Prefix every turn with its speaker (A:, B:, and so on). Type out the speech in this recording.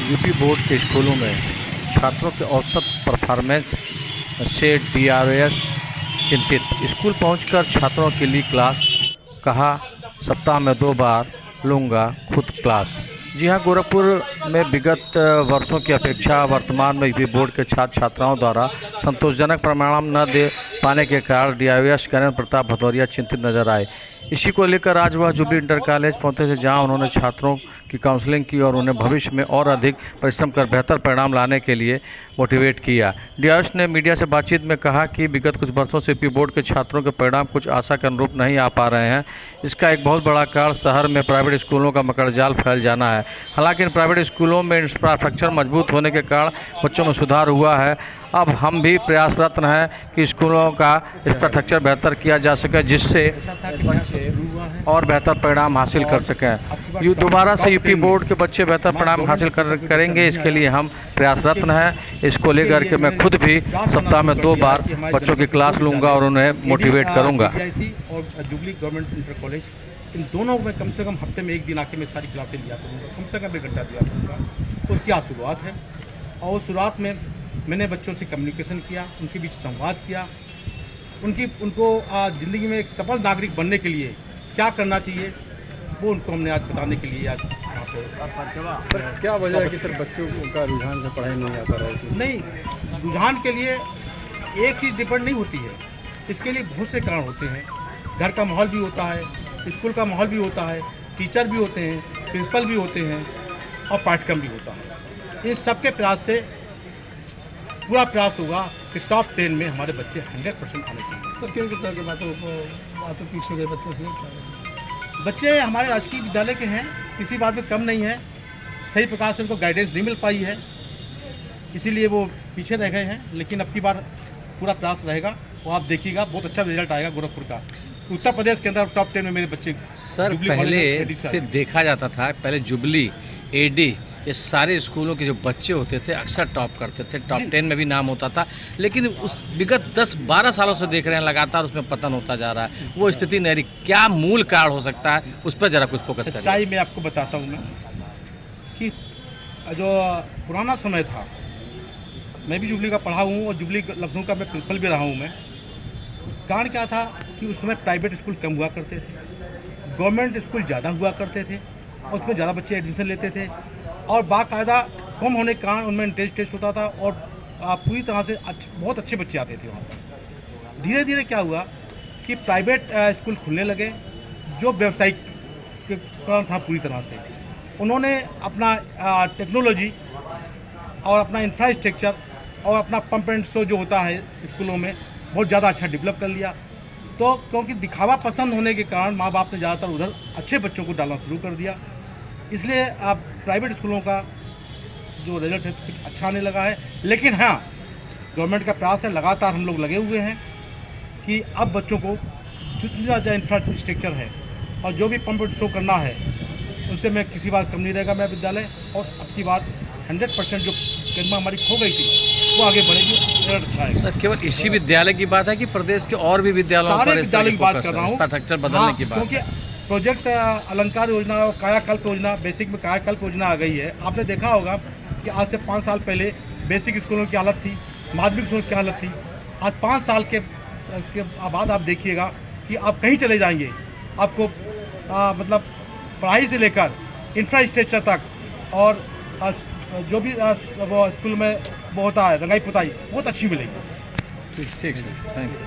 A: UP board के स्कूलों में छात्रों के औसत परफॉर्मेंस से डीआरएस चिंतित। स्कूल पहुंचकर छात्रों के लिए क्लास, कहा सप्ताह में 2 बार लूंगा खुद क्लास। जी हां, गोरखपुर में विगत वर्षों की अपेक्षा वर्तमान में यूपी बोर्ड के छात्र छात्राओं द्वारा संतोषजनक परिणाम न दे पाने के कारण डीआरएस करण प्रताप भदौरिया चिंतित नजर आए। इसी को लेकर आज वह जुबली इंटर कॉलेज पहुंचे थे, जहां उन्होंने छात्रों की काउंसलिंग की और उन्हें भविष्य में और अधिक परिश्रम कर बेहतर परिणाम लाने के लिए मोटिवेट किया। डीआरएस ने मीडिया से बातचीत में कहा कि विगत कुछ वर्षों से यूपी बोर्ड के छात्रों के परिणाम कुछ आशा के अनुरूप नहीं आ पा रहे हैं। इसका एक बहुत बड़ा कारण शहर में प्राइवेट स्कूलों का मकड़जाल फैल जाना है। हालांकि इन प्राइवेट स्कूलों में इंफ्रास्ट्रक्चर मजबूत होने के कारण बच्चों में सुधार हुआ है। अब हम भी प्रयासरत हैं कि स्कूलों का इंफ्रास्ट्रक्चर बेहतर किया जा सके, जिससे और बेहतर परिणाम हासिल कर सकें। दोबारा से यूपी बोर्ड के बच्चे बेहतर परिणाम हासिल करेंगे, इसके लिए हम प्रयासरत हैं। इसको लेकर के मैं खुद भी सप्ताह में 2 बार बच्चों की क्लास लूँगा और उन्हें मोटिवेट करूँगा।
B: और जुबली गवर्नमेंट इंटर कॉलेज, इन दोनों में कम से कम हफ्ते में 1 दिन आके मैं सारी क्लासें लिया करूँगा, कम से कम 1 घंटा दिया करूँगा। उसकी आज शुरुआत है और शुरुआत में मैंने बच्चों से कम्युनिकेशन किया, उनके बीच संवाद किया, उनको ज़िंदगी में एक सफल नागरिक बनने के लिए क्या करना चाहिए वो उनको हमने आज बताने के लिए आज
C: क्या वजह है कि सर बच्चों का रुझान से पढ़ाई नहीं आता है?
B: नहीं, रुझान के लिए एक चीज़ डिपेंड नहीं होती है, इसके लिए बहुत से कारण होते हैं। घर का माहौल भी होता है, स्कूल का माहौल भी होता है, टीचर भी होते हैं, प्रिंसिपल भी होते हैं और पाठ्यक्रम भी होता है। इस सब के प्रयास से पूरा प्रयास होगा कि टॉप 10 में हमारे बच्चे 100% आने चाहिए।
C: सर किन तरह की बातों पीछे गए बच्चे से?
B: बच्चे हमारे राजकीय विद्यालय के हैं, किसी बात में कम नहीं है, सही प्रकार से उनको गाइडेंस नहीं मिल पाई है, इसीलिए वो पीछे रह गए हैं। लेकिन अब की बार पूरा प्रयास रहेगा और आप देखिएगा बहुत अच्छा रिजल्ट आएगा गोरखपुर का। उत्तर प्रदेश के अंदर टॉप 10 में मेरे बच्चे।
D: सर पहले से देखा जाता था, पहले जुबली, एडी, ये सारे स्कूलों के जो बच्चे होते थे अक्सर टॉप करते थे, टॉप 10 में भी नाम होता था। लेकिन उस विगत 10-12 सालों से देख रहे हैं लगातार उसमें पतन होता जा रहा है, वो स्थिति नहीं रही। क्या मूल कारण हो सकता है, उस पर जरा कुछ फोकस करें।
B: सच्चाई में आपको बताता हूँ मैं कि जो पुराना समय था, मैं भी जुबली का पढ़ा हूँ और जुबली लखनऊ का मैं प्रिंसिपल भी रहा हूँ। मैं कारण क्या था कि उस समय प्राइवेट स्कूल कम हुआ करते थे, गवर्नमेंट स्कूल ज़्यादा हुआ करते थे और उसमें ज़्यादा बच्चे एडमिशन लेते थे और बाकायदा कम होने के कारण उनमें एंट्रेंस टेस्ट होता था और पूरी तरह से बहुत अच्छे बच्चे आते थे वहाँ पर। धीरे धीरे क्या हुआ कि प्राइवेट स्कूल खुलने लगे, जो व्यावसायिक के कारण था पूरी तरह से। उन्होंने अपना टेक्नोलॉजी और अपना इंफ्रास्ट्रक्चर और अपना पंप एंड शो जो होता है स्कूलों में बहुत ज़्यादा अच्छा डेवलप कर लिया। तो क्योंकि दिखावा पसंद होने के कारण माँ बाप ने ज़्यादातर उधर अच्छे बच्चों को डालना शुरू कर दिया, इसलिए अब प्राइवेट स्कूलों का जो रिजल्ट है कुछ अच्छा नहीं लगा है। लेकिन हाँ, गवर्नमेंट का प्रयास है, लगातार हम लोग लगे हुए हैं कि अब बच्चों को जितना ज़्यादा इंफ्रास्ट्रक्चर है और जो भी पंप शो करना है उनसे मैं किसी बात कम नहीं रहेगा मेरा विद्यालय। और अब की बात 100% जो कदमा हमारी खो गई थी वो आगे बढ़ेगी, रिजल्ट अच्छा है।
D: सर केवल इसी विद्यालय की बात है कि प्रदेश के और भी विद्यालयों
B: सारे विद्यालयों की बात कर रहा हूँ,
D: इंफ्रास्ट्रक्चर बदलने की बात?
B: क्योंकि प्रोजेक्ट अलंकार योजना और कायाकल्प योजना, बेसिक में कायाकल्प योजना आ गई है। आपने देखा होगा कि आज से 5 साल पहले बेसिक स्कूलों की हालत थी, माध्यमिक स्कूलों की हालत थी। आज 5 साल के बाद आप देखिएगा कि आप कहीं चले जाएंगे, आपको मतलब पढ़ाई से लेकर इंफ्रास्ट्रक्चर तक और जो भी वो स्कूल में वो होता है रंगाई पुताई बहुत अच्छी मिलेगी।
D: ठीक सर, थैंक यू।